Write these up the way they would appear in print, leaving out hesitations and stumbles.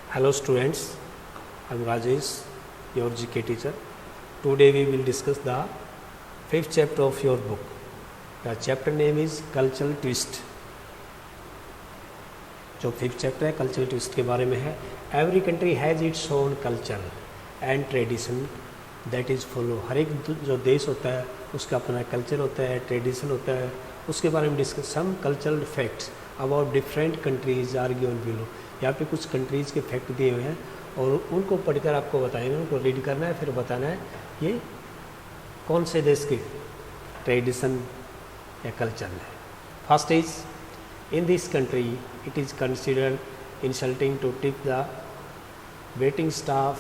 Hello students, I am Rajesh, your GK teacher. Today we will discuss the 5th chapter of your book. The chapter name is Cultural Twist. जो 5th chapter है cultural twist के बारे में है. Every country has its own culture and tradition that is follow. हर एक जो देश होता है उसका अपना कल्चर होता है, ट्रेडिशन होता है. उसके बारे में discuss. Some cultural facts about different countries are given below. यहाँ पे कुछ कंट्रीज़ के फैक्ट दिए हुए हैं और उनको पढ़कर आपको बताएंगे, उनको रीड करना है, फिर बताना है ये कौन से देश के ट्रेडिशन या कल्चर है. First is in this country it is considered insulting to tip the waiting staff.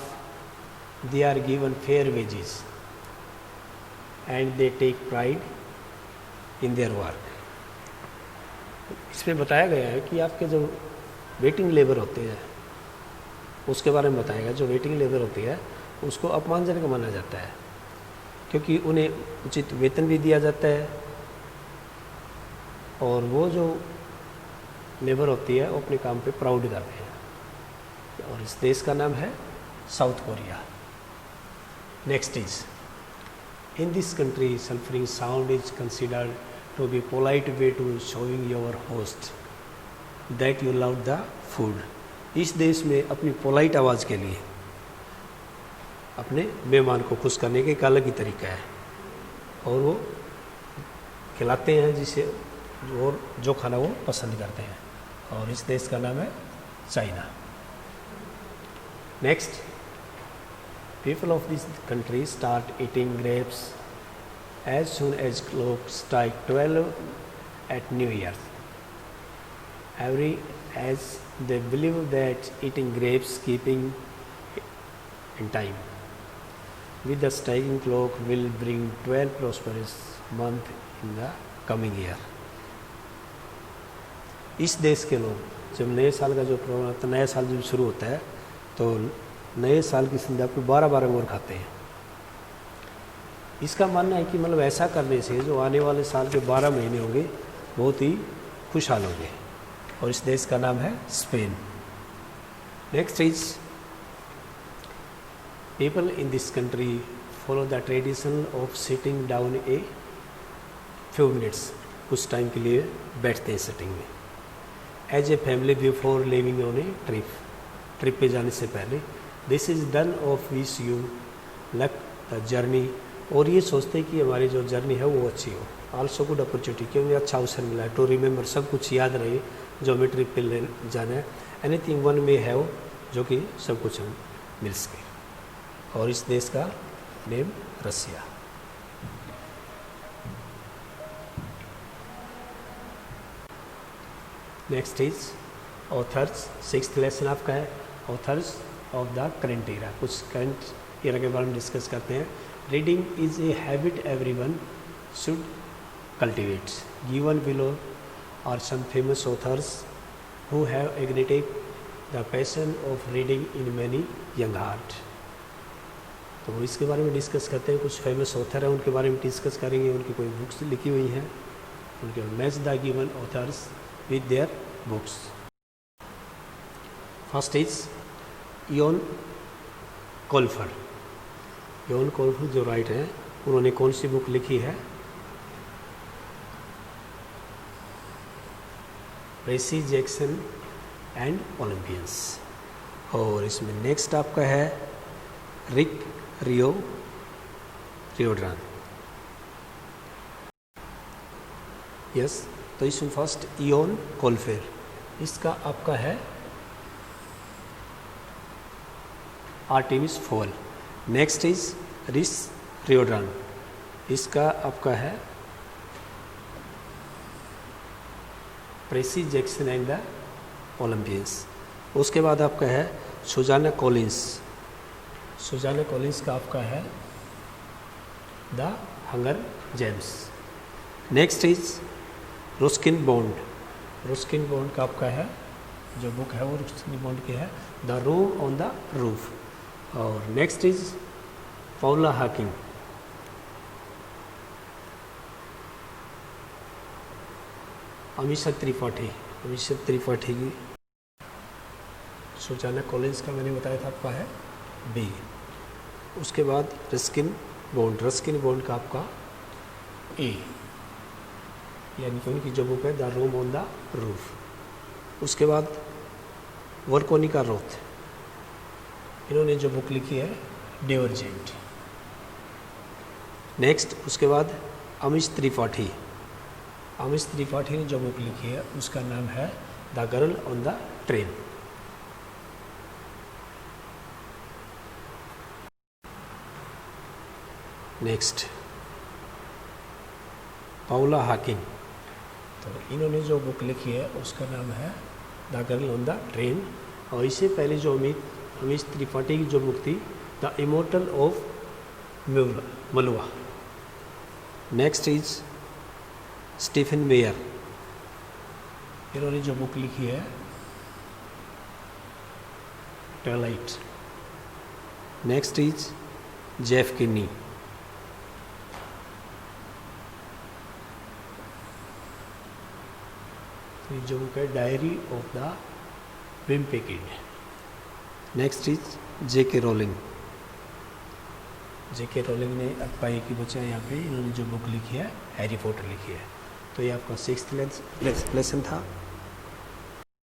They are given fair wages and they take pride in their work. इसमें बताया गया है कि आपके जो वेटिंग लेबर होते हैं उसके बारे में बताया गया. जो वेटिंग लेबर होती है उसको अपमानजनक माना जाता है क्योंकि उन्हें उचित वेतन भी दिया जाता है और वो जो लेबर होती है वो अपने काम पे प्राउड करते हैं. और इस देश का नाम है South Korea. Next is in this country slurping sound is considered to be polite way to showing your host that you love the food. इस देश में अपनी पोलाइट आवाज़ के लिए अपने मेहमान को खुश करने का एक अलग ही तरीका है और वो खिलाते हैं जिसे जो खाना वो पसंद करते हैं. और इस देश का नाम है China. Next, people of this country start eating grapes as soon as clock strike 12 at new year. Every as they believe that eating grapes keeping in time with the striking clock will bring 12 prosperous month in the coming year. इस देश के लोग जब नए साल का जो programme होता है, नया साल जब शुरू होता है तो नए साल की संध्या पर 12-12 मोर खाते हैं. इसका मानना है कि मतलब ऐसा करने से जो आने वाले साल के 12 महीने होंगे बहुत ही खुशहाल होंगे. और इस देश का नाम है Spain. Next is people in this country follow the tradition of sitting down a few minutes. कुछ टाइम के लिए बैठते हैं सिटिंग में. As a family before leaving on a trip पे जाने से पहले. This is done of wish you luck the journey. और ये सोचते हैं कि हमारी जो जर्नी है वो अच्छी हो. आल्सो गुड अपॉर्चुनिटी, क्योंकि अच्छा अवसर मिला है टू रिमेंबर. सब कुछ याद रहे जो हमें ट्रिप पे ले जाना है. एनीथिंग वन में है वो जो कि सब कुछ हम मिल सके. और इस देश का name Russia. Next is authors. 6th lesson आपका है authors of the current era. कुछ करंट ईरा के बारे में डिस्कस करते हैं. Reading is a habit everyone should cultivate. Given below are some famous authors who have ignited the passion of reading in many young heart. तो इसके बारे में डिस्कस करते हैं. कुछ फेमस ऑथर हैं उनके बारे में डिस्कस करेंगे. उनकी कोई बुक्स लिखी हुई हैं उनके. Match the given authors with their books. First is Eoin Colfer. Eoin Colfer जो राइटर हैं उन्होंने कौन सी बुक लिखी है? रेसी जैक्सन एंड ओलंपियंस. और इसमें नेक्स्ट आपका है रिक रियोड्रान. यस, तो इसमें फर्स्ट इयोन कोल्फर. इसका आपका है आर्टेमिस फॉल. नेक्स्ट इज रिस रियोड्रान. इसका आपका है प्रेसी जैक्सन एंड द ओलंपियंस. उसके बाद आपका है सुजाना कॉलिंस. सुजाना कॉलिंस का आपका है the hunger James. Next is रुस्किन bond. रुस्किन bond का आपका है जो बुक है वो रुस्किन बॉन्ड की है the room on the roof. और next is Paula Hawkins. Amish Tripathi की सुजाना कॉलिंस का मैंने बताया था आपका है बी। उसके बाद रस्किन बॉन्ड का आपका ए, यानी कि उनकी जो बुक है the room on the roof. उसके बाद वर्कोनिका रोथ, इन्होंने जो बुक लिखी है डिवर्जेंट। नेक्स्ट उसके बाद अमीश त्रिपाठी ने जो बुक लिखी है उसका नाम है the girl on the train. Next Paula hiking, तो इन्होंने जो बुक लिखी है उसका नाम है the girl on the train. और इससे पहले जो अमीश त्रिपाठी की जो बुक थी the immortal of Meluha. Next is Stephenie Meyer, इन्होंने जो बुक लिखी है Twilight. Next is Jeff Kinney, जो बुक है diary of the wimpy kid. Next is J K Rowling ने आपका एक ही बच्चा है यहाँ पे, इन्होंने जो बुक लिखी है हैरी पॉटर लिखी है। तो ये आपका 6th लेसन था।